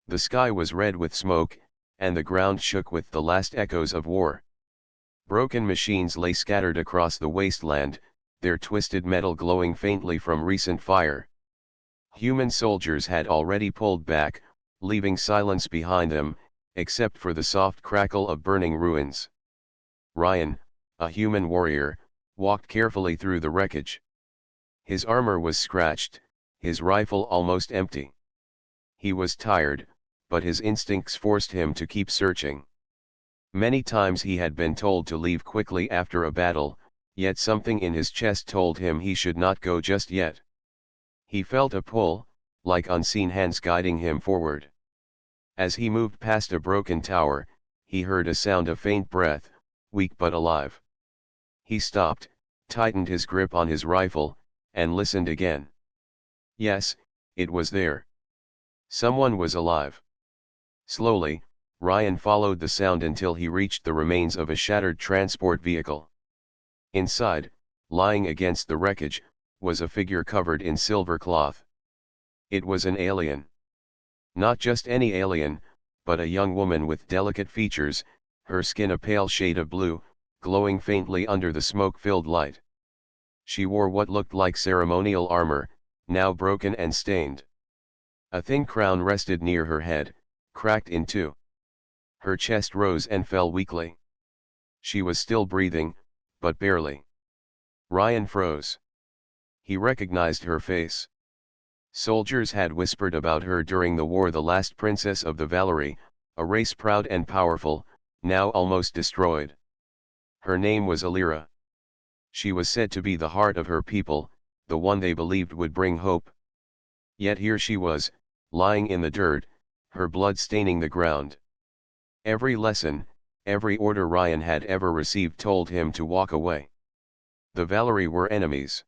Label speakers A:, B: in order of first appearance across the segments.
A: The sky was red with smoke, and the ground shook with the last echoes of war. Broken machines lay scattered across the wasteland, their twisted metal glowing faintly from recent fire. Human soldiers had already pulled back, leaving silence behind them, except for the soft crackle of burning ruins. Ryan, a human warrior, walked carefully through the wreckage. His armor was scratched, his rifle almost empty. He was tired, but his instincts forced him to keep searching. Many times he had been told to leave quickly after a battle, yet something in his chest told him he should not go just yet. He felt a pull, like unseen hands guiding him forward. As he moved past a broken tower, he heard a sound of faint breath, weak but alive. He stopped, tightened his grip on his rifle, and listened again. Yes, it was there. Someone was alive. Slowly, Ryan followed the sound until he reached the remains of a shattered transport vehicle. Inside, lying against the wreckage, was a figure covered in silver cloth. It was an alien. Not just any alien, but a young woman with delicate features, her skin a pale shade of blue, glowing faintly under the smoke-filled light. She wore what looked like ceremonial armor, now broken and stained. A thin crown rested near her head, cracked in two. Her chest rose and fell weakly. She was still breathing, but barely. Ryan froze. He recognized her face. Soldiers had whispered about her during the war, the last princess of the Valerie, a race proud and powerful, now almost destroyed. Her name was Alira. She was said to be the heart of her people, the one they believed would bring hope. Yet here she was, lying in the dirt, her blood staining the ground. Every lesson, every order Ryan had ever received told him to walk away. The Valerie were enemies.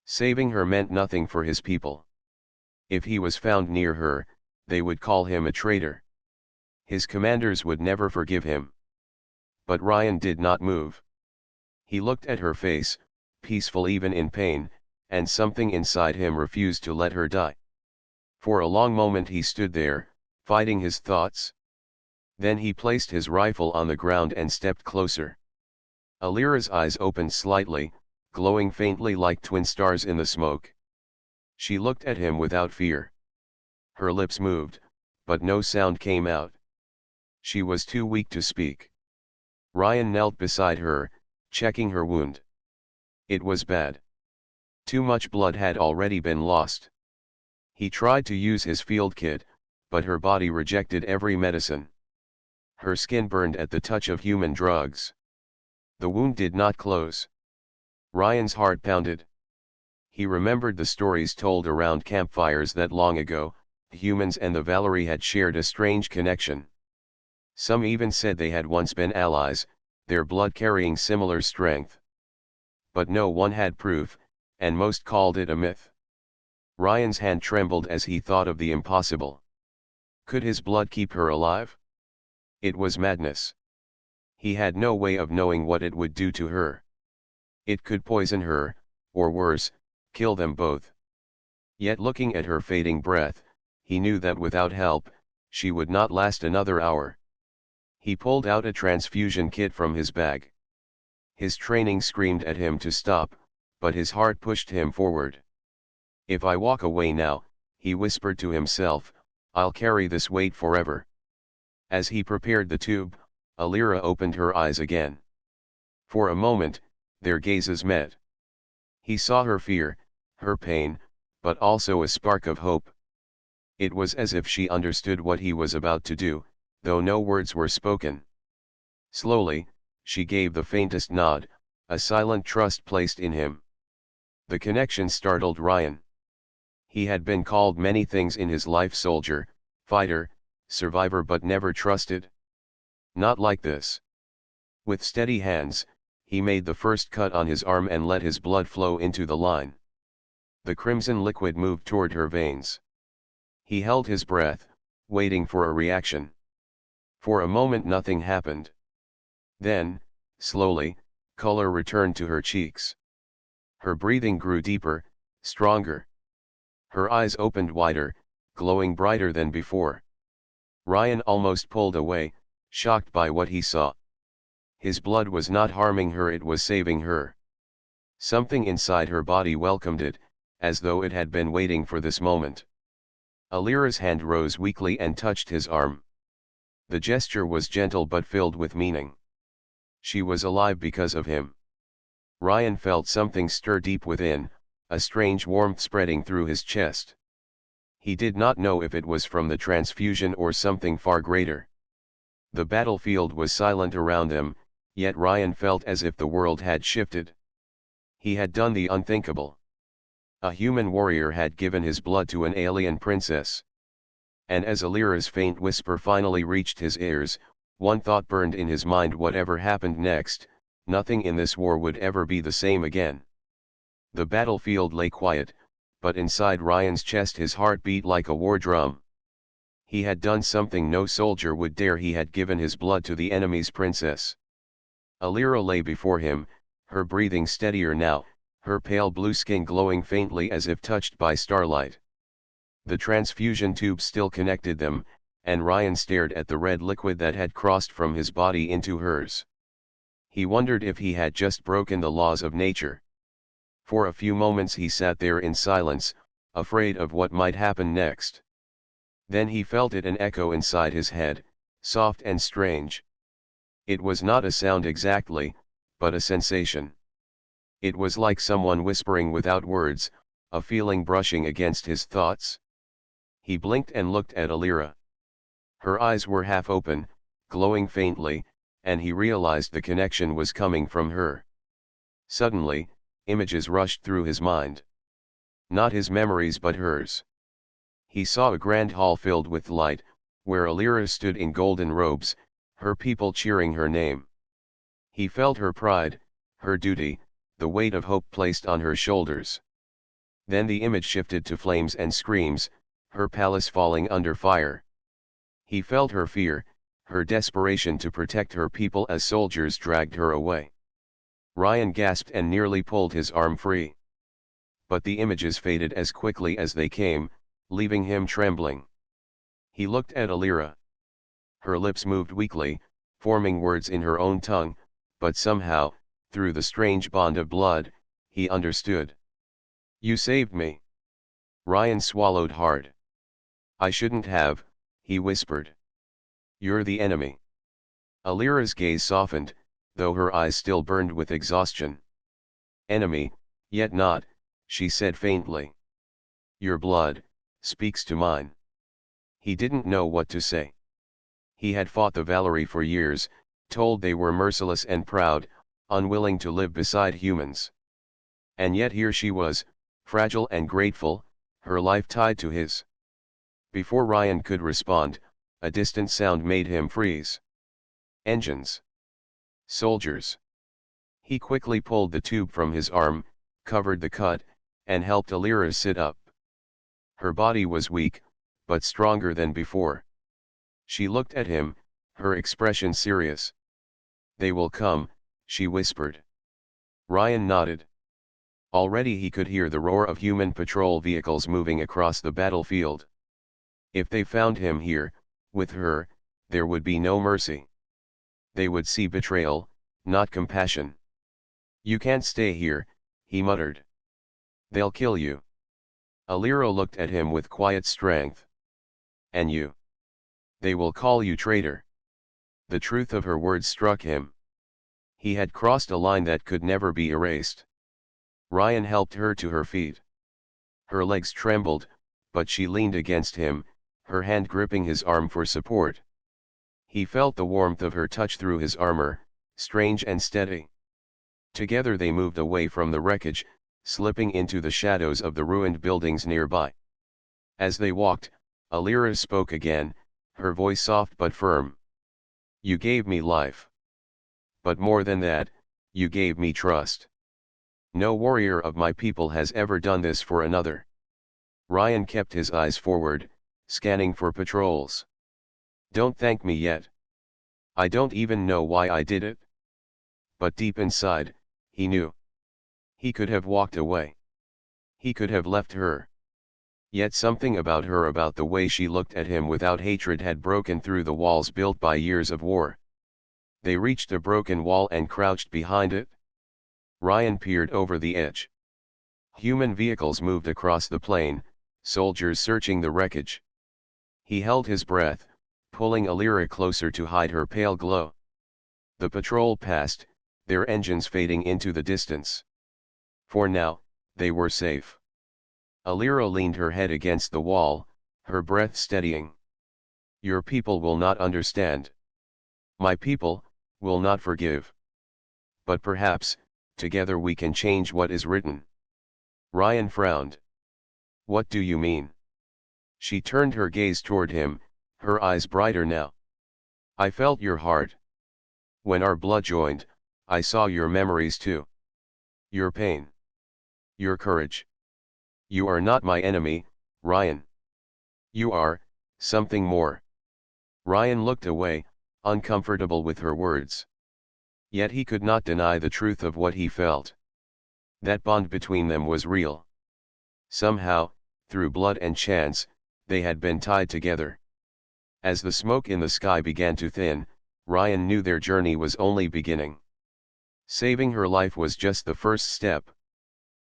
A: Saving her meant nothing for his people. If he was found near her, they would call him a traitor. His commanders would never forgive him. But Ryan did not move. He looked at her face, peaceful even in pain, and something inside him refused to let her die. For a long moment he stood there, fighting his thoughts. Then he placed his rifle on the ground and stepped closer. Alira's eyes opened slightly, glowing faintly like twin stars in the smoke. She looked at him without fear. Her lips moved, but no sound came out. She was too weak to speak. Ryan knelt beside her, checking her wound. It was bad. Too much blood had already been lost. He tried to use his field kit, but her body rejected every medicine. Her skin burned at the touch of human drugs. The wound did not close. Ryan's heart pounded. He remembered the stories told around campfires that long ago, humans and the Valerie had shared a strange connection. Some even said they had once been allies, their blood carrying similar strength. But no one had proof, and most called it a myth. Ryan's hand trembled as he thought of the impossible. Could his blood keep her alive? It was madness. He had no way of knowing what it would do to her. It could poison her, or worse, kill them both. Yet looking at her fading breath, he knew that without help, she would not last another hour. He pulled out a transfusion kit from his bag. His training screamed at him to stop, but his heart pushed him forward. If I walk away now, he whispered to himself, I'll carry this weight forever. As he prepared the tube, Alira opened her eyes again. For a moment, their gazes met. He saw her fear, her pain, but also a spark of hope. It was as if she understood what he was about to do, though no words were spoken. Slowly, she gave the faintest nod, a silent trust placed in him. The connection startled Ryan. He had been called many things in his life: soldier, fighter, survivor, but never trusted. Not like this. With steady hands, he made the first cut on his arm and let his blood flow into the line. The crimson liquid moved toward her veins. He held his breath, waiting for a reaction. For a moment nothing happened. Then, slowly, color returned to her cheeks. Her breathing grew deeper, stronger. Her eyes opened wider, glowing brighter than before. Ryan almost pulled away, shocked by what he saw. His blood was not harming her, it was saving her. Something inside her body welcomed it, as though it had been waiting for this moment. Alira's hand rose weakly and touched his arm. The gesture was gentle but filled with meaning. She was alive because of him. Ryan felt something stir deep within, a strange warmth spreading through his chest. He did not know if it was from the transfusion or something far greater. The battlefield was silent around them, yet Ryan felt as if the world had shifted. He had done the unthinkable. A human warrior had given his blood to an alien princess. And as Alira's faint whisper finally reached his ears, one thought burned in his mind: whatever happened next, nothing in this war would ever be the same again. The battlefield lay quiet, but inside Ryan's chest his heart beat like a war drum. He had done something no soldier would dare. He had given his blood to the enemy's princess. Alira lay before him, her breathing steadier now, her pale blue skin glowing faintly as if touched by starlight. The transfusion tube still connected them, and Ryan stared at the red liquid that had crossed from his body into hers. He wondered if he had just broken the laws of nature. For a few moments he sat there in silence, afraid of what might happen next. Then he felt it, an echo inside his head, soft and strange. It was not a sound exactly, but a sensation. It was like someone whispering without words, a feeling brushing against his thoughts. He blinked and looked at Alira. Her eyes were half open, glowing faintly, and he realized the connection was coming from her. Suddenly, images rushed through his mind. Not his memories but hers. He saw a grand hall filled with light, where Alira stood in golden robes, her people cheering her name. He felt her pride, her duty, the weight of hope placed on her shoulders. Then the image shifted to flames and screams, her palace falling under fire. He felt her fear, her desperation to protect her people as soldiers dragged her away. Ryan gasped and nearly pulled his arm free. But the images faded as quickly as they came, leaving him trembling. He looked at Alira. Her lips moved weakly, forming words in her own tongue, but somehow, through the strange bond of blood, he understood. "You saved me." Ryan swallowed hard. "I shouldn't have," he whispered. "You're the enemy." Alira's gaze softened, though her eyes still burned with exhaustion. "Enemy, yet not," she said faintly. "Your blood speaks to mine." He didn't know what to say. He had fought the Valerie for years, told they were merciless and proud, unwilling to live beside humans. And yet here she was, fragile and grateful, her life tied to his. Before Ryan could respond, a distant sound made him freeze. Engines. Soldiers. He quickly pulled the tube from his arm, covered the cut, and helped Alira sit up. Her body was weak, but stronger than before. She looked at him, her expression serious. "They will come," she whispered. Ryan nodded. Already he could hear the roar of human patrol vehicles moving across the battlefield. If they found him here, with her, there would be no mercy. They would see betrayal, not compassion. "You can't stay here," he muttered. "They'll kill you." Alira looked at him with quiet strength. "And you? They will call you traitor." The truth of her words struck him. He had crossed a line that could never be erased. Ryan helped her to her feet. Her legs trembled, but she leaned against him, her hand gripping his arm for support. He felt the warmth of her touch through his armor, strange and steady. Together they moved away from the wreckage, slipping into the shadows of the ruined buildings nearby. As they walked, Alira spoke again, her voice soft but firm. "You gave me life. But more than that, you gave me trust. No warrior of my people has ever done this for another." Ryan kept his eyes forward, scanning for patrols. "Don't thank me yet. I don't even know why I did it." But deep inside, he knew. He could have walked away. He could have left her. Yet something about her, about the way she looked at him without hatred, had broken through the walls built by years of war. They reached a broken wall and crouched behind it. Ryan peered over the edge. Human vehicles moved across the plain, soldiers searching the wreckage. He held his breath, pulling Alira closer to hide her pale glow. The patrol passed, their engines fading into the distance. For now, they were safe. Alira leaned her head against the wall, her breath steadying. Your people will not understand. My people will not forgive. But perhaps, together we can change what is written. Ryan frowned. What do you mean? She turned her gaze toward him, her eyes brighter now. I felt your heart. When our blood joined, I saw your memories too. Your pain. Your courage. You are not my enemy, Ryan. You are something more. Ryan looked away, uncomfortable with her words. Yet he could not deny the truth of what he felt. That bond between them was real. Somehow, through blood and chance, they had been tied together. As the smoke in the sky began to thin, Ryan knew their journey was only beginning. Saving her life was just the first step.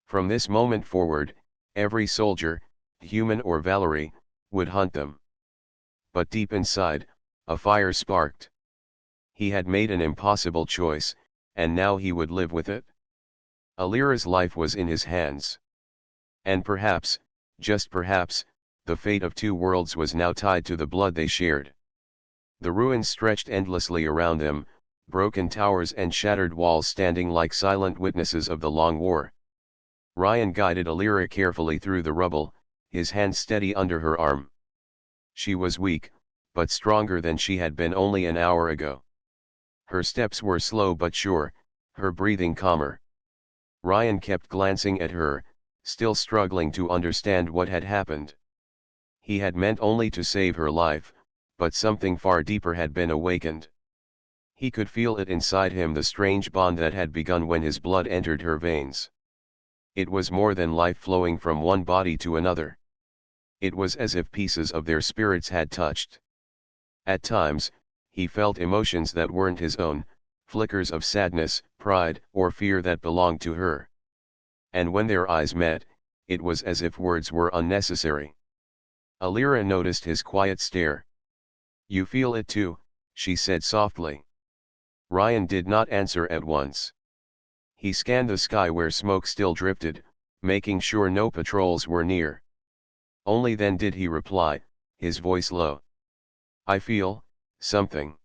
A: From this moment forward, every soldier, human or Valerie, would hunt them. But deep inside, a fire sparked. He had made an impossible choice, and now he would live with it. Alira's life was in his hands. And perhaps, just perhaps, the fate of two worlds was now tied to the blood they shared. The ruins stretched endlessly around them, broken towers and shattered walls standing like silent witnesses of the long war. Ryan guided Alira carefully through the rubble, his hand steady under her arm. She was weak, but stronger than she had been only an hour ago. Her steps were slow but sure, her breathing calmer. Ryan kept glancing at her, still struggling to understand what had happened. He had meant only to save her life, but something far deeper had been awakened. He could feel it inside him, the strange bond that had begun when his blood entered her veins. It was more than life flowing from one body to another. It was as if pieces of their spirits had touched. At times, he felt emotions that weren't his own, flickers of sadness, pride, or fear that belonged to her. And when their eyes met, it was as if words were unnecessary. Alira noticed his quiet stare. You feel it too, she said softly. Ryan did not answer at once. He scanned the sky where smoke still drifted, making sure no patrols were near. Only then did he reply, his voice low. I feel something.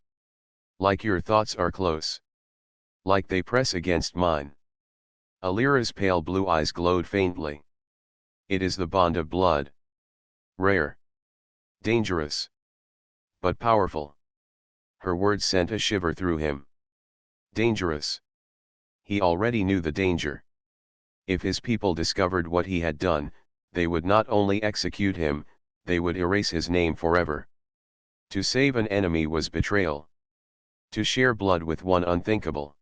A: Like your thoughts are close. Like they press against mine. Alira's pale blue eyes glowed faintly. It is the bond of blood. Rare. Dangerous. But powerful. Her words sent a shiver through him. Dangerous. He already knew the danger. If his people discovered what he had done, they would not only execute him, they would erase his name forever. To save an enemy was betrayal. To share blood with one unthinkable.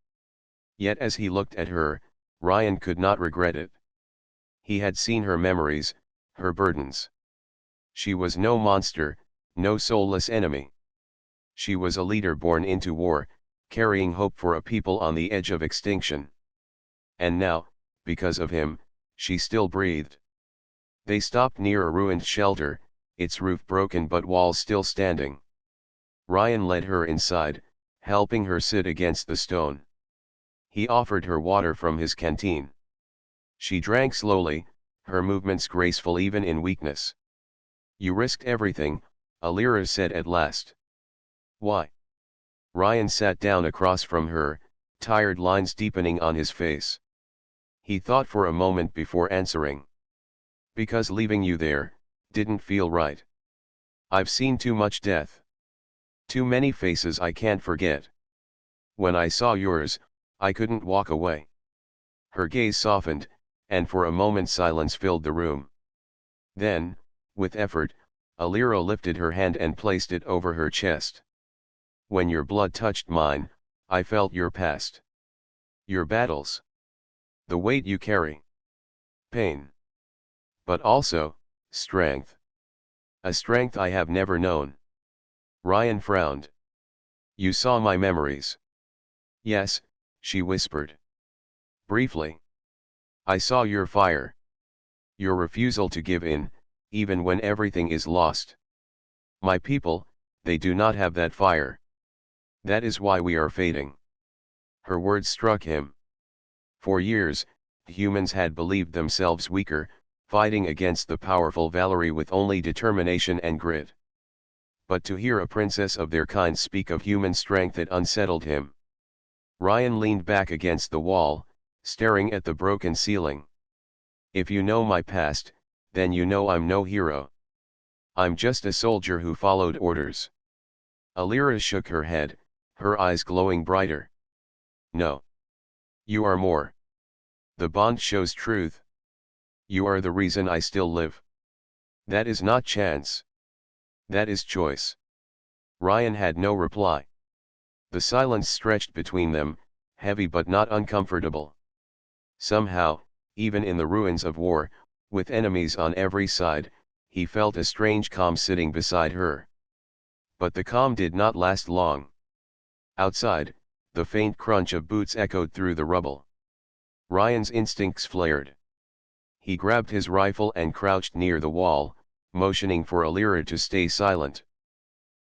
A: Yet as he looked at her, Ryan could not regret it. He had seen her memories, her burdens. She was no monster, no soulless enemy. She was a leader born into war, carrying hope for a people on the edge of extinction. And now, because of him, she still breathed. They stopped near a ruined shelter, its roof broken but walls still standing. Ryan led her inside, helping her sit against the stone. He offered her water from his canteen. She drank slowly, her movements graceful even in weakness. You risked everything, Alira said at last. Why? Ryan sat down across from her, tired lines deepening on his face. He thought for a moment before answering. Because leaving you there didn't feel right. I've seen too much death. Too many faces I can't forget. When I saw yours, I couldn't walk away. Her gaze softened, and for a moment silence filled the room. Then, with effort, Alira lifted her hand and placed it over her chest. When your blood touched mine, I felt your past. Your battles. The weight you carry. Pain. But also, Strength. A strength I have never known. Ryan frowned. You saw my memories. Yes, she whispered. Briefly. I saw your fire. Your refusal to give in, even when everything is lost. My people, they do not have that fire. That is why we are fading. Her words struck him. For years, humans had believed themselves weaker, fighting against the powerful Valerie with only determination and grit. But to hear a princess of their kind speak of human strength, it unsettled him. Ryan leaned back against the wall, staring at the broken ceiling. If you know my past, then you know I'm no hero. I'm just a soldier who followed orders. Alira shook her head, her eyes glowing brighter. No. You are more. The bond shows truth. You are the reason I still live. That is not chance. That is choice. Ryan had no reply. The silence stretched between them, heavy but not uncomfortable. Somehow, even in the ruins of war, with enemies on every side, he felt a strange calm sitting beside her. But the calm did not last long. Outside, the faint crunch of boots echoed through the rubble. Ryan's instincts flared. He grabbed his rifle and crouched near the wall, motioning for Alira to stay silent.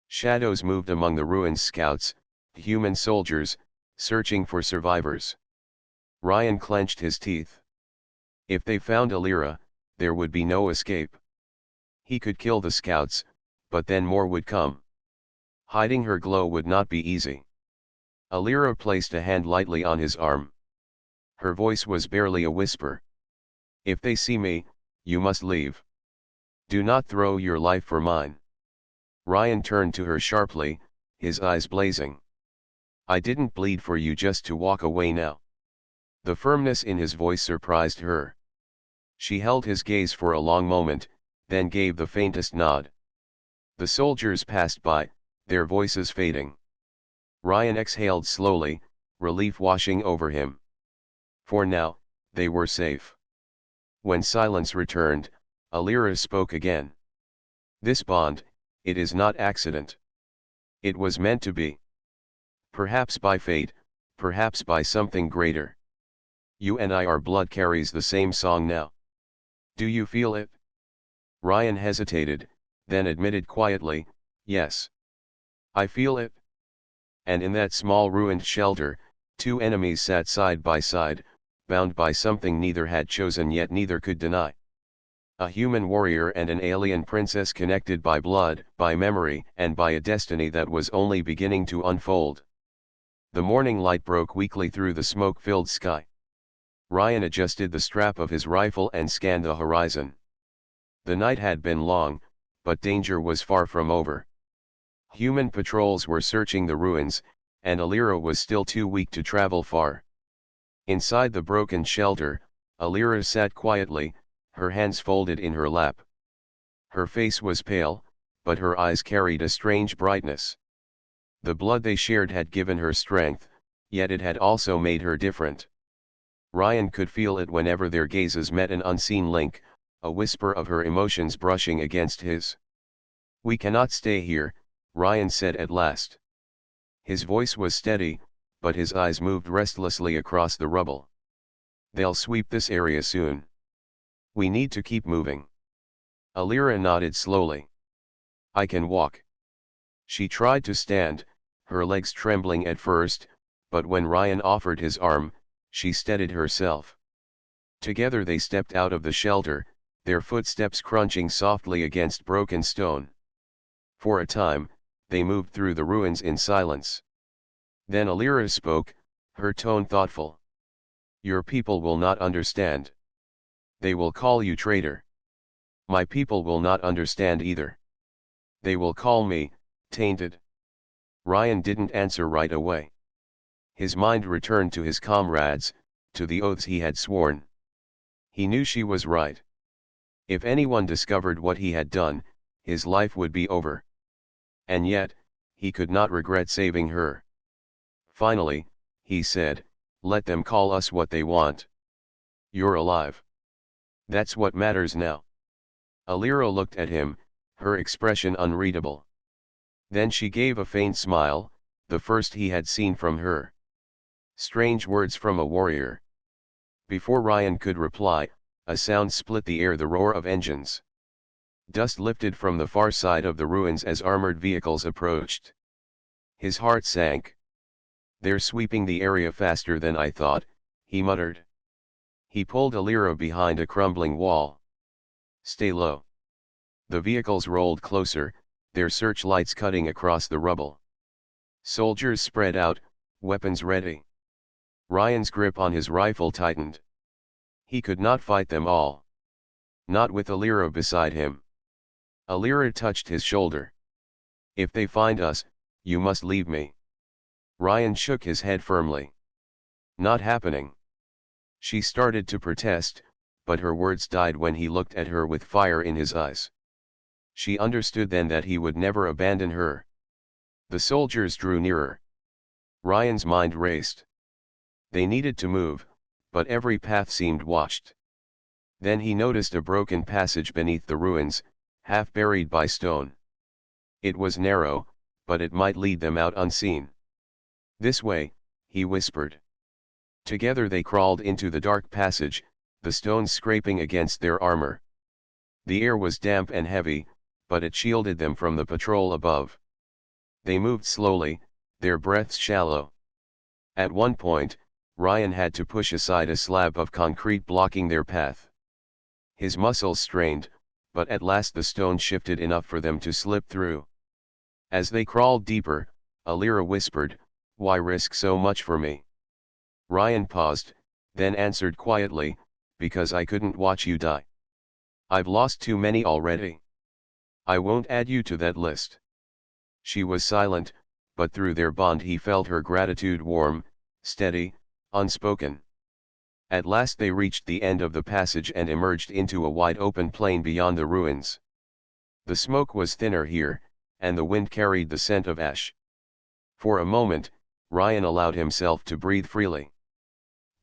A: Shadows moved among the ruins. Scouts, human soldiers, searching for survivors. Ryan clenched his teeth. If they found Alira, there would be no escape. He could kill the scouts, but then more would come. Hiding her glow would not be easy. Alira placed a hand lightly on his arm. Her voice was barely a whisper. If they see me, you must leave. Do not throw your life for mine. Ryan turned to her sharply, his eyes blazing. I didn't bleed for you just to walk away now. The firmness in his voice surprised her. She held his gaze for a long moment, then gave the faintest nod. The soldiers passed by, their voices fading. Ryan exhaled slowly, relief washing over him. For now, they were safe. When silence returned, Alira spoke again. This bond, it is not accident. It was meant to be. Perhaps by fate, perhaps by something greater. You and I, our blood carries the same song now. Do you feel it? Ryan hesitated, then admitted quietly, yes. I feel it. And in that small ruined shelter, two enemies sat side by side, bound by something neither had chosen yet neither could deny. A human warrior and an alien princess connected by blood, by memory, and by a destiny that was only beginning to unfold. The morning light broke weakly through the smoke-filled sky. Ryan adjusted the strap of his rifle and scanned the horizon. The night had been long, but danger was far from over. Human patrols were searching the ruins, and Alira was still too weak to travel far. Inside the broken shelter, Alira sat quietly, her hands folded in her lap. Her face was pale, but her eyes carried a strange brightness. The blood they shared had given her strength, yet it had also made her different. Ryan could feel it whenever their gazes met, an unseen link, a whisper of her emotions brushing against his. We cannot stay here, Ryan said at last. His voice was steady, but his eyes moved restlessly across the rubble. They'll sweep this area soon. We need to keep moving. Alira nodded slowly. I can walk. She tried to stand, her legs trembling at first, but when Ryan offered his arm, she steadied herself. Together they stepped out of the shelter, their footsteps crunching softly against broken stone. For a time, they moved through the ruins in silence. Then Alira spoke, her tone thoughtful. Your people will not understand. They will call you traitor. My people will not understand either. They will call me, tainted. Ryan didn't answer right away. His mind returned to his comrades, to the oaths he had sworn. He knew she was right. If anyone discovered what he had done, his life would be over. And yet, he could not regret saving her. Finally, he said, let them call us what they want. You're alive. That's what matters now. Alira looked at him, her expression unreadable. Then she gave a faint smile, the first he had seen from her. Strange words from a warrior. Before Ryan could reply, a sound split the air, the roar of engines. Dust lifted from the far side of the ruins as armored vehicles approached. His heart sank. "They're sweeping the area faster than I thought," he muttered. He pulled Alira behind a crumbling wall. "Stay low." The vehicles rolled closer, their searchlights cutting across the rubble. Soldiers spread out, weapons ready. Ryan's grip on his rifle tightened. He could not fight them all. Not with Alira beside him. Alira touched his shoulder. "If they find us, you must leave me." Ryan shook his head firmly. "Not happening." She started to protest, but her words died when he looked at her with fire in his eyes. She understood then that he would never abandon her. The soldiers drew nearer. Ryan's mind raced. They needed to move, but every path seemed watched. Then he noticed a broken passage beneath the ruins, half buried by stone. It was narrow, but it might lead them out unseen. "This way," he whispered. Together they crawled into the dark passage, the stones scraping against their armor. The air was damp and heavy, but it shielded them from the patrol above. They moved slowly, their breaths shallow. At one point, Ryan had to push aside a slab of concrete blocking their path. His muscles strained, but at last the stone shifted enough for them to slip through. As they crawled deeper, Alira whispered, "Why risk so much for me?" Ryan paused, then answered quietly, "Because I couldn't watch you die. I've lost too many already. I won't add you to that list." She was silent, but through their bond he felt her gratitude warm, steady, unspoken. At last they reached the end of the passage and emerged into a wide open plain beyond the ruins. The smoke was thinner here, and the wind carried the scent of ash. For a moment, Ryan allowed himself to breathe freely.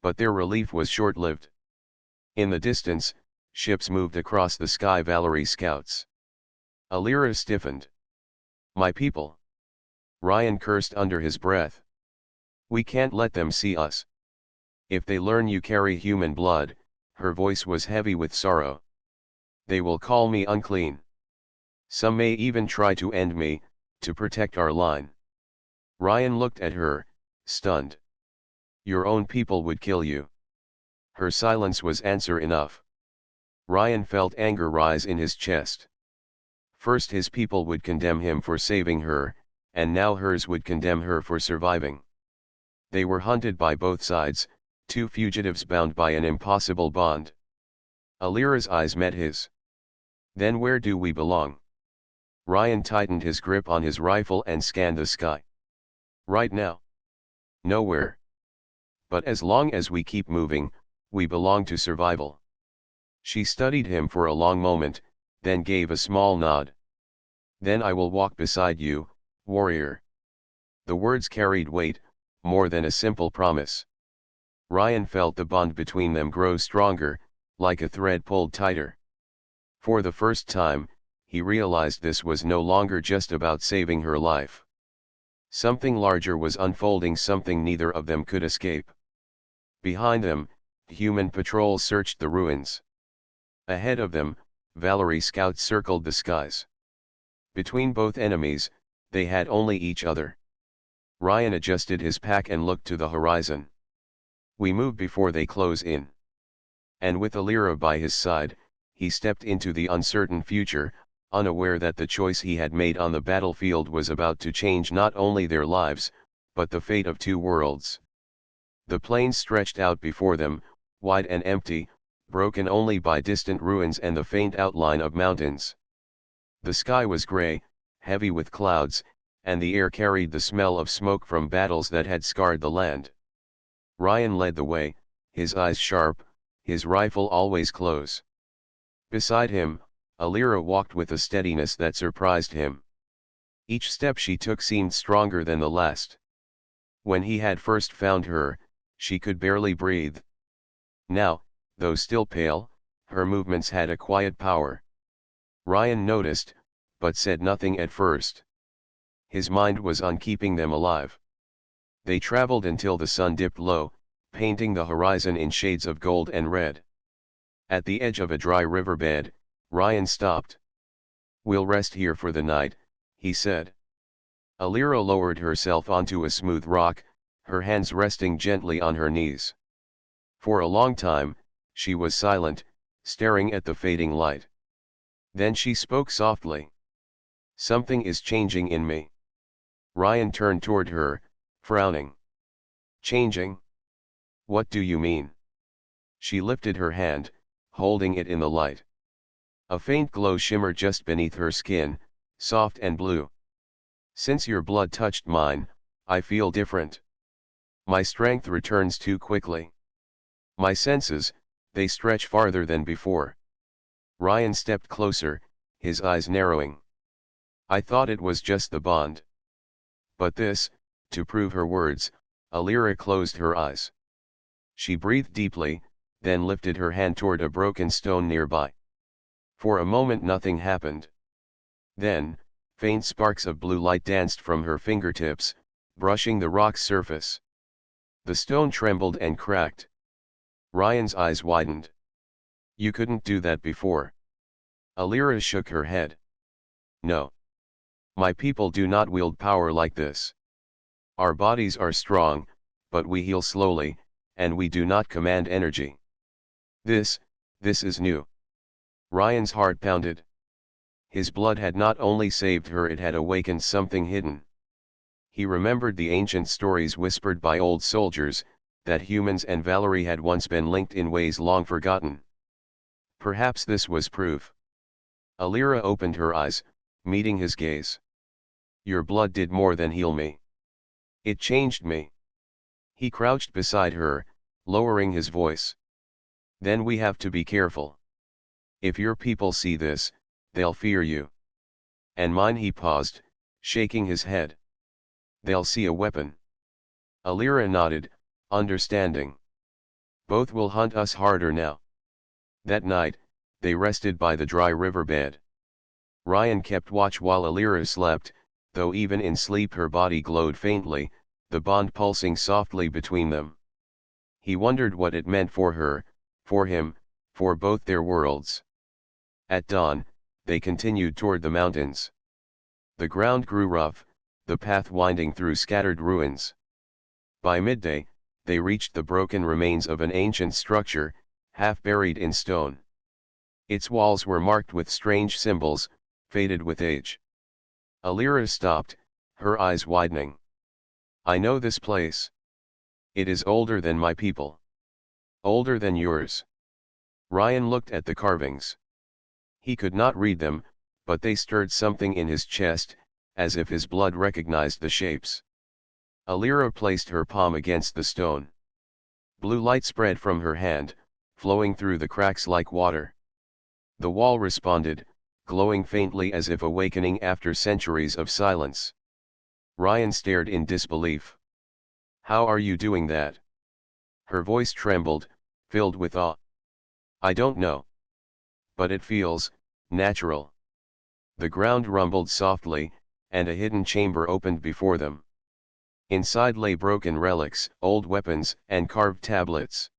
A: But their relief was short-lived. In the distance, ships moved across the sky. Valerie scouts. Alira stiffened. "My people." Ryan cursed under his breath. "We can't let them see us. If they learn you carry human blood," her voice was heavy with sorrow, "they will call me unclean. Some may even try to end me, to protect our line." Ryan looked at her, stunned. "Your own people would kill you." Her silence was answer enough. Ryan felt anger rise in his chest. First his people would condemn him for saving her, and now hers would condemn her for surviving. They were hunted by both sides, two fugitives bound by an impossible bond. Alira's eyes met his. "Then where do we belong?" Ryan tightened his grip on his rifle and scanned the sky. "Right now? Nowhere. But as long as we keep moving, we belong to survival." She studied him for a long moment, then gave a small nod. "Then I will walk beside you, warrior." The words carried weight, more than a simple promise. Ryan felt the bond between them grow stronger, like a thread pulled tighter. For the first time, he realized this was no longer just about saving her life. Something larger was unfolding, something neither of them could escape. Behind them, human patrols searched the ruins. Ahead of them, Valerie scouts circled the skies. Between both enemies, they had only each other. Ryan adjusted his pack and looked to the horizon. "We move before they close in." And with Alira by his side, he stepped into the uncertain future, unaware that the choice he had made on the battlefield was about to change not only their lives, but the fate of two worlds. The plain stretched out before them, wide and empty, broken only by distant ruins and the faint outline of mountains. The sky was gray, heavy with clouds, and the air carried the smell of smoke from battles that had scarred the land. Ryan led the way, his eyes sharp, his rifle always close. Beside him, Alira walked with a steadiness that surprised him. Each step she took seemed stronger than the last. When he had first found her, she could barely breathe. Now, though still pale, her movements had a quiet power. Ryan noticed, but said nothing at first. His mind was on keeping them alive. They traveled until the sun dipped low, painting the horizon in shades of gold and red. At the edge of a dry riverbed, Ryan stopped. "We'll rest here for the night," he said. Alira lowered herself onto a smooth rock, her hands resting gently on her knees. For a long time, she was silent, staring at the fading light. Then she spoke softly. "Something is changing in me." Ryan turned toward her, frowning. "Changing? What do you mean?" She lifted her hand, holding it in the light. A faint glow shimmered just beneath her skin, soft and blue. "Since your blood touched mine, I feel different. My strength returns too quickly. My senses, they stretch farther than before." Ryan stepped closer, his eyes narrowing. "I thought it was just the bond." But this, to prove her words, Alira closed her eyes. She breathed deeply, then lifted her hand toward a broken stone nearby. For a moment nothing happened. Then, faint sparks of blue light danced from her fingertips, brushing the rock's surface. The stone trembled and cracked. Ryan's eyes widened. "You couldn't do that before." Alira shook her head. "No. My people do not wield power like this. Our bodies are strong, but we heal slowly, and we do not command energy. This is new." Ryan's heart pounded. His blood had not only saved her, it had awakened something hidden. He remembered the ancient stories whispered by old soldiers, that humans and Valerie had once been linked in ways long forgotten. Perhaps this was proof. Alira opened her eyes, meeting his gaze. "Your blood did more than heal me. It changed me." He crouched beside her, lowering his voice. "Then we have to be careful. If your people see this, they'll fear you. And mine." He paused, shaking his head. "They'll see a weapon." Alira nodded, understanding. "Both will hunt us harder now." That night, they rested by the dry riverbed. Ryan kept watch while Alira slept, though even in sleep her body glowed faintly, the bond pulsing softly between them. He wondered what it meant for her, for him, for both their worlds. At dawn, they continued toward the mountains. The ground grew rough, the path winding through scattered ruins. By midday, they reached the broken remains of an ancient structure, half buried in stone. Its walls were marked with strange symbols, faded with age. Alira stopped, her eyes widening. "I know this place. It is older than my people. Older than yours." Ryan looked at the carvings. He could not read them, but they stirred something in his chest, as if his blood recognized the shapes. Alira placed her palm against the stone. Blue light spread from her hand, flowing through the cracks like water. The wall responded, glowing faintly as if awakening after centuries of silence. Ryan stared in disbelief. "How are you doing that?" Her voice trembled, filled with awe. "I don't know. But it feels natural." The ground rumbled softly, and a hidden chamber opened before them. Inside lay broken relics, old weapons, and carved tablets.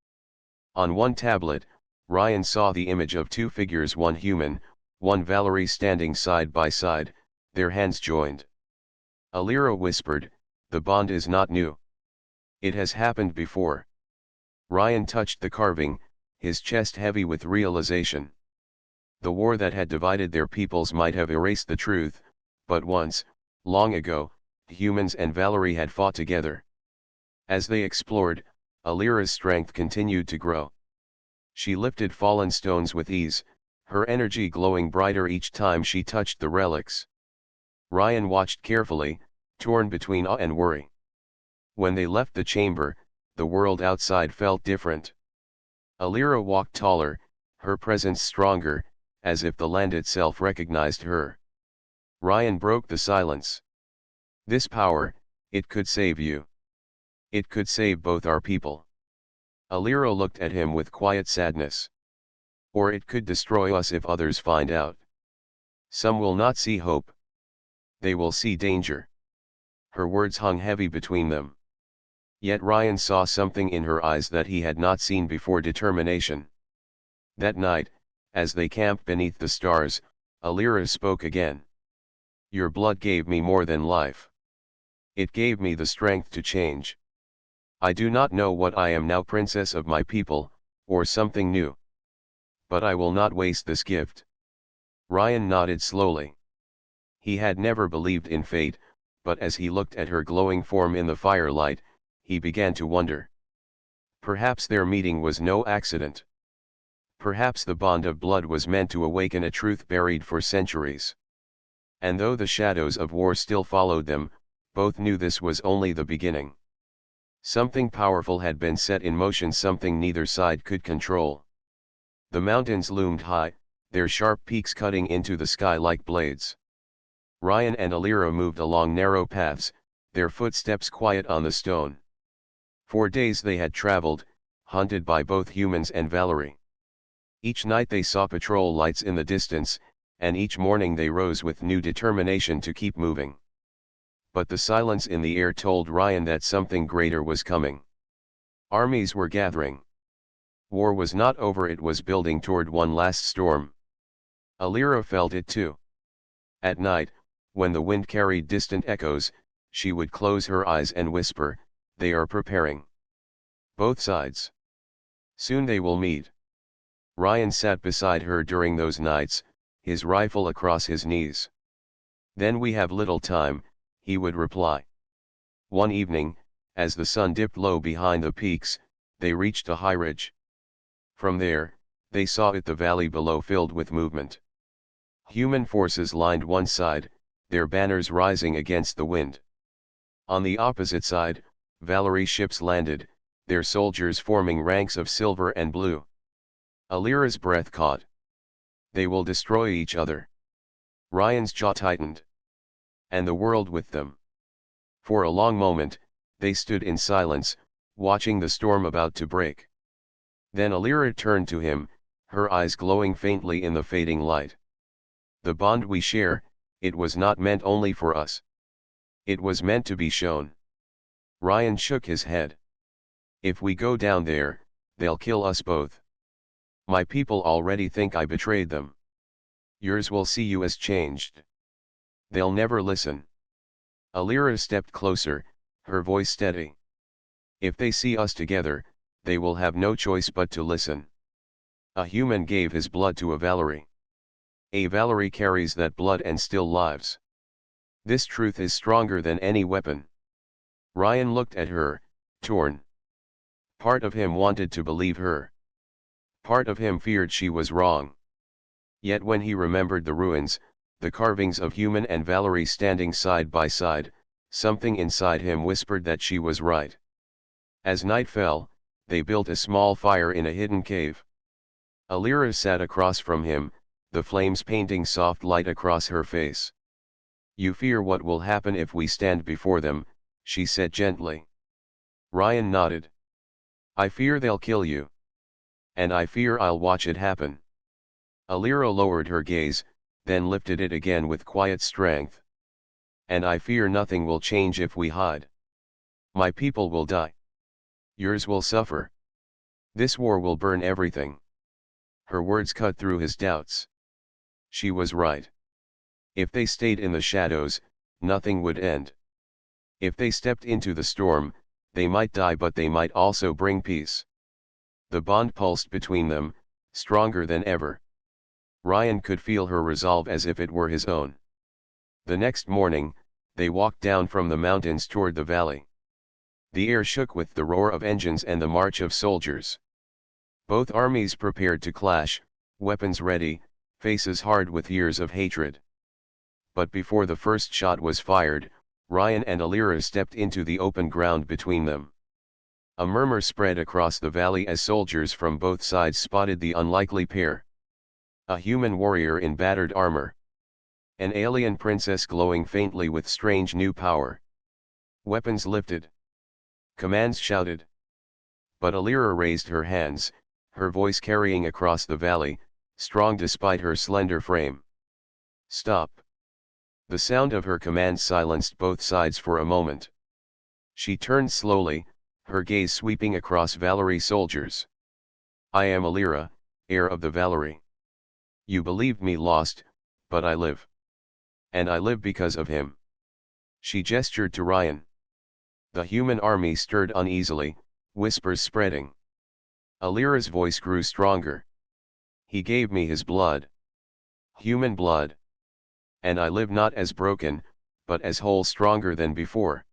A: On one tablet, Ryan saw the image of two figures, one human, one Valerie, standing side by side, their hands joined. Alira whispered, "The bond is not new. It has happened before." Ryan touched the carving, his chest heavy with realization. The war that had divided their peoples might have erased the truth, but once, long ago, humans and Valerie had fought together. As they explored, Alira's strength continued to grow. She lifted fallen stones with ease, her energy glowing brighter each time she touched the relics. Ryan watched carefully, torn between awe and worry. When they left the chamber, the world outside felt different. Alira walked taller, her presence stronger, as if the land itself recognized her. Ryan broke the silence. "This power, it could save you. It could save both our people." Alira looked at him with quiet sadness. "Or it could destroy us if others find out." Some will not see hope. They will see danger. Her words hung heavy between them. Yet Ryan saw something in her eyes that he had not seen before: determination. That night, as they camped beneath the stars, Alira spoke again. Your blood gave me more than life. It gave me the strength to change. I do not know what I am now, princess of my people, or something new. But I will not waste this gift. Ryan nodded slowly. He had never believed in fate, but as he looked at her glowing form in the firelight, he began to wonder. Perhaps their meeting was no accident. Perhaps the bond of blood was meant to awaken a truth buried for centuries. And though the shadows of war still followed them, both knew this was only the beginning. Something powerful had been set in motion, something neither side could control. The mountains loomed high, their sharp peaks cutting into the sky like blades. Ryan and Alira moved along narrow paths, their footsteps quiet on the stone. For days they had traveled, hunted by both humans and Valerie. Each night they saw patrol lights in the distance, and each morning they rose with new determination to keep moving. But the silence in the air told Ryan that something greater was coming. Armies were gathering. War was not over, it was building toward one last storm. Alira felt it too. At night, when the wind carried distant echoes, she would close her eyes and whisper, "They are preparing. Both sides. Soon they will meet." Ryan sat beside her during those nights, his rifle across his knees. "Then we have little time," he would reply. One evening, as the sun dipped low behind the peaks, they reached a high ridge. From there, they saw the valley below filled with movement. Human forces lined one side, their banners rising against the wind. On the opposite side, Valerie ships landed, their soldiers forming ranks of silver and blue. Alira's breath caught. They will destroy each other. Ryan's jaw tightened. And the world with them. For a long moment, they stood in silence, watching the storm about to break. Then Alira turned to him, her eyes glowing faintly in the fading light. "The bond we share, it was not meant only for us. It was meant to be shown." Ryan shook his head. "If we go down there, they'll kill us both. My people already think I betrayed them. Yours will see you as changed. They'll never listen." Alira stepped closer, her voice steady. "If they see us together, they will have no choice but to listen. A human gave his blood to a Valerie. A Valerie carries that blood and still lives. This truth is stronger than any weapon." Ryan looked at her, torn. Part of him wanted to believe her. Part of him feared she was wrong. Yet when he remembered the ruins, the carvings of human and Valerie standing side by side, something inside him whispered that she was right. As night fell, they built a small fire in a hidden cave. Alira sat across from him, the flames painting soft light across her face. "You fear what will happen if we stand before them," she said gently. Ryan nodded. "I fear they'll kill you. And I fear I'll watch it happen." Alira lowered her gaze, then lifted it again with quiet strength. "And I fear nothing will change if we hide. My people will die. Yours will suffer. This war will burn everything." Her words cut through his doubts. She was right. If they stayed in the shadows, nothing would end. If they stepped into the storm, they might die, but they might also bring peace. The bond pulsed between them, stronger than ever. Ryan could feel her resolve as if it were his own. The next morning, they walked down from the mountains toward the valley. The air shook with the roar of engines and the march of soldiers. Both armies prepared to clash, weapons ready, faces hard with years of hatred. But before the first shot was fired, Ryan and Alira stepped into the open ground between them. A murmur spread across the valley as soldiers from both sides spotted the unlikely pair. A human warrior in battered armor. An alien princess glowing faintly with strange new power. Weapons lifted. Commands shouted. But Alira raised her hands, her voice carrying across the valley, strong despite her slender frame. Stop. The sound of her command silenced both sides for a moment. She turned slowly, her gaze sweeping across Valerie soldiers. I am Alira, heir of the Valerie. You believed me lost, but I live. And I live because of him. She gestured to Ryan. The human army stirred uneasily, whispers spreading. Alira's voice grew stronger. He gave me his blood. Human blood. And I live not as broken, but as whole, stronger than before.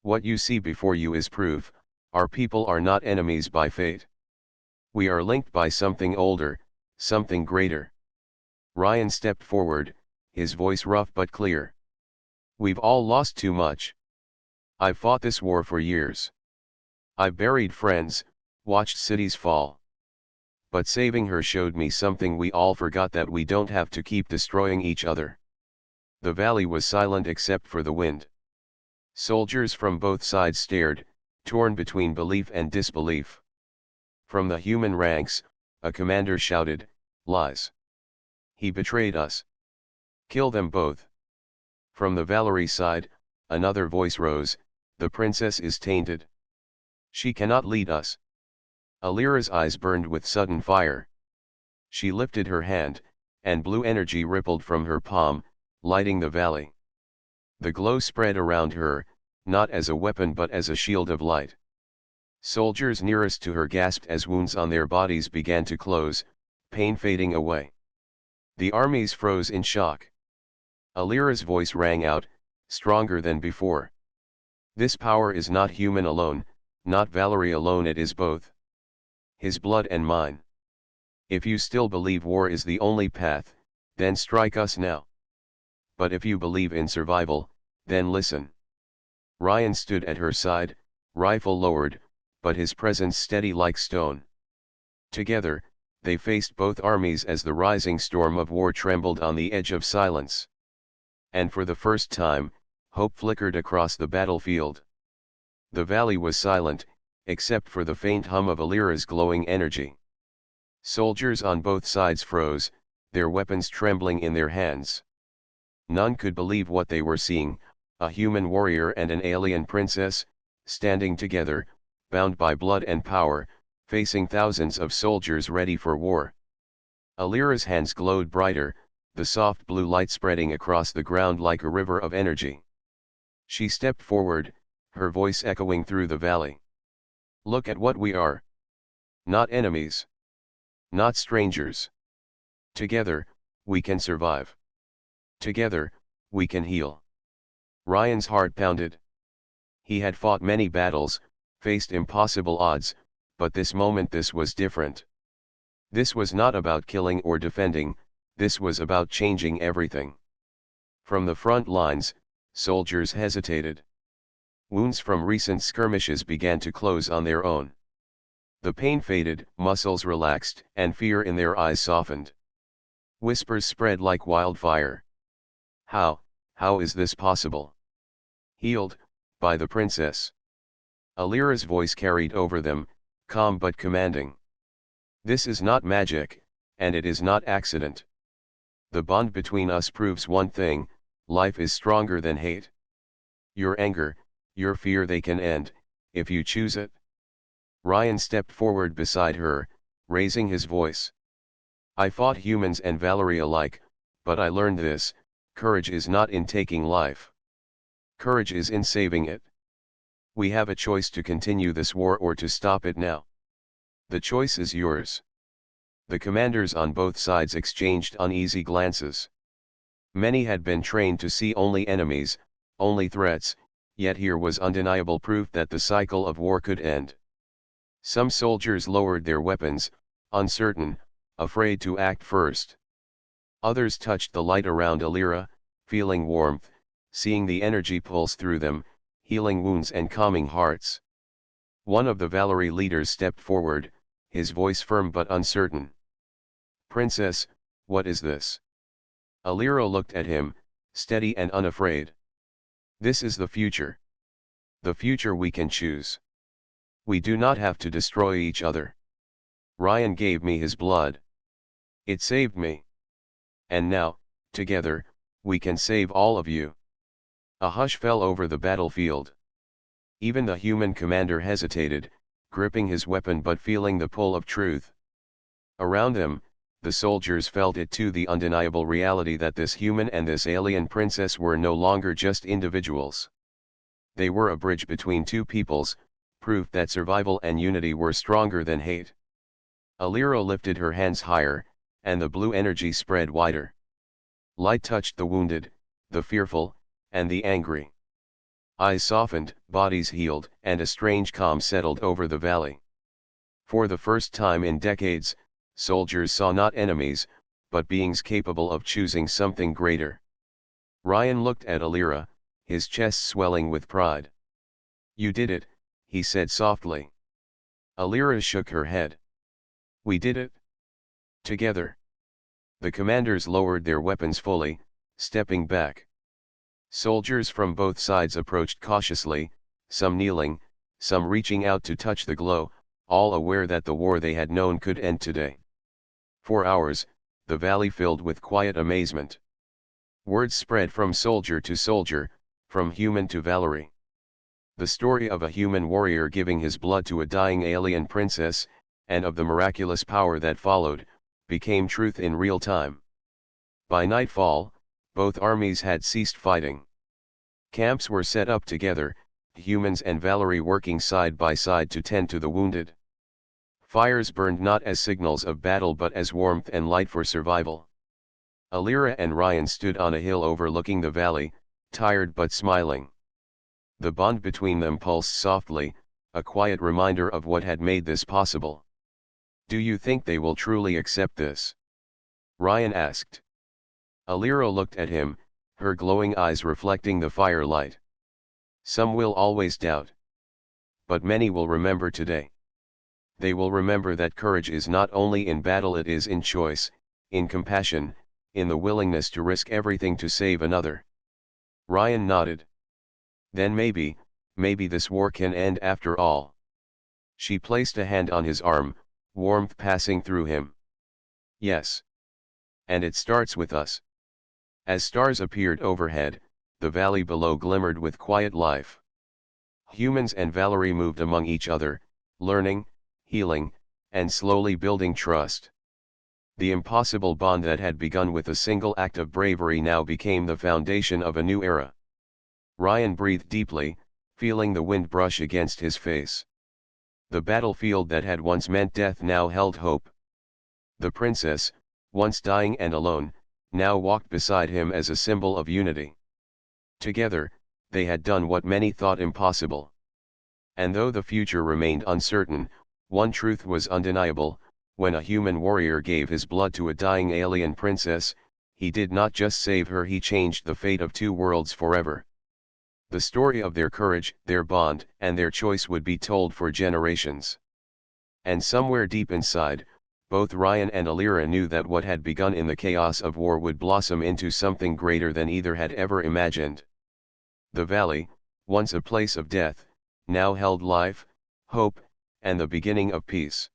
A: What you see before you is proof, our people are not enemies by fate. We are linked by something older, something greater. Ryan stepped forward, his voice rough but clear. We've all lost too much. I've fought this war for years. I've buried friends, watched cities fall. But saving her showed me something we all forgot, that we don't have to keep destroying each other. The valley was silent except for the wind. Soldiers from both sides stared, torn between belief and disbelief. From the human ranks, a commander shouted, "Lies! He betrayed us. Kill them both." From the Valerie side, another voice rose, "The princess is tainted. She cannot lead us." Alira's eyes burned with sudden fire. She lifted her hand, and blue energy rippled from her palm, lighting the valley. The glow spread around her, not as a weapon but as a shield of light. Soldiers nearest to her gasped as wounds on their bodies began to close, pain fading away. The armies froze in shock. Alira's voice rang out, stronger than before. This power is not human alone, not Valerie alone, it is both. His blood and mine. If you still believe war is the only path, then strike us now. But if you believe in survival, then listen. Ryan stood at her side, rifle lowered, but his presence steady like stone. Together, they faced both armies as the rising storm of war trembled on the edge of silence. And for the first time, hope flickered across the battlefield. The valley was silent, except for the faint hum of Alira's glowing energy. Soldiers on both sides froze, their weapons trembling in their hands. None could believe what they were seeing, a human warrior and an alien princess, standing together, bound by blood and power, facing thousands of soldiers ready for war. Alira's hands glowed brighter, the soft blue light spreading across the ground like a river of energy. She stepped forward, her voice echoing through the valley. Look at what we are. Not enemies. Not strangers. Together, we can survive. Together, we can heal. Ryan's heart pounded. He had fought many battles, faced impossible odds, but this moment, this was different. This was not about killing or defending, this was about changing everything. From the front lines, soldiers hesitated. Wounds from recent skirmishes began to close on their own. The pain faded, muscles relaxed, and fear in their eyes softened. Whispers spread like wildfire. How is this possible? Healed, by the princess. Alira's voice carried over them, calm but commanding. This is not magic, and it is not accident. The bond between us proves one thing: life is stronger than hate. Your anger, your fear, they can end, if you choose it. Ryan stepped forward beside her, raising his voice. I fought humans and Valerie alike, but I learned this: courage is not in taking life. Courage is in saving it. We have a choice to continue this war or to stop it now. The choice is yours. The commanders on both sides exchanged uneasy glances. Many had been trained to see only enemies, only threats, yet here was undeniable proof that the cycle of war could end. Some soldiers lowered their weapons, uncertain, afraid to act first. Others touched the light around Alira, feeling warmth, seeing the energy pulse through them, healing wounds and calming hearts. One of the Valerie leaders stepped forward, his voice firm but uncertain. Princess, what is this? Alira looked at him, steady and unafraid. This is the future. The future we can choose. We do not have to destroy each other. Ryan gave me his blood. It saved me. And now, Together, we can save all of you. A hush fell over the battlefield. Even the human commander hesitated, gripping his weapon but feeling the pull of truth. Around them, the soldiers felt it too, the undeniable reality that this human and this alien princess were no longer just individuals. They were a bridge between two peoples, proof that survival and unity were stronger than hate. Alira lifted her hands higher, and the blue energy spread wider. Light touched the wounded, the fearful, and the angry. Eyes softened, bodies healed, and a strange calm settled over the valley. For the first time in decades, soldiers saw not enemies, but beings capable of choosing something greater. Ryan looked at Alira, his chest swelling with pride. "You did it," he said softly. Alira shook her head. "We did it. Together." The commanders lowered their weapons fully, stepping back. Soldiers from both sides approached cautiously, some kneeling, some reaching out to touch the glow, all aware that the war they had known could end today. For hours, the valley filled with quiet amazement. Words spread from soldier to soldier, from human to Valerie. The story of a human warrior giving his blood to a dying alien princess, and of the miraculous power that followed, became truth in real time. By nightfall, both armies had ceased fighting. Camps were set up together, humans and Valerie working side by side to tend to the wounded. Fires burned not as signals of battle but as warmth and light for survival. Alira and Ryan stood on a hill overlooking the valley, tired but smiling. The bond between them pulsed softly, a quiet reminder of what had made this possible. "Do you think they will truly accept this?" Ryan asked. Alira looked at him, her glowing eyes reflecting the firelight. "Some will always doubt. But many will remember today. They will remember that courage is not only in battle, it is in choice, in compassion, in the willingness to risk everything to save another." Ryan nodded. "Then maybe this war can end after all." She placed a hand on his arm, warmth passing through him. "Yes. And it starts with us." As stars appeared overhead, the valley below glimmered with quiet life. Humans and Valerie moved among each other, learning, healing, and slowly building trust. The impossible bond that had begun with a single act of bravery now became the foundation of a new era. Ryan breathed deeply, feeling the wind brush against his face. The battlefield that had once meant death now held hope. The princess, once dying and alone, now walked beside him as a symbol of unity. Together, they had done what many thought impossible. And though the future remained uncertain, one truth was undeniable: when a human warrior gave his blood to a dying alien princess, he did not just save her, he changed the fate of two worlds forever. The story of their courage, their bond, and their choice would be told for generations. And somewhere deep inside, both Ryan and Alira knew that what had begun in the chaos of war would blossom into something greater than either had ever imagined. The valley, once a place of death, now held life, hope, and the beginning of peace.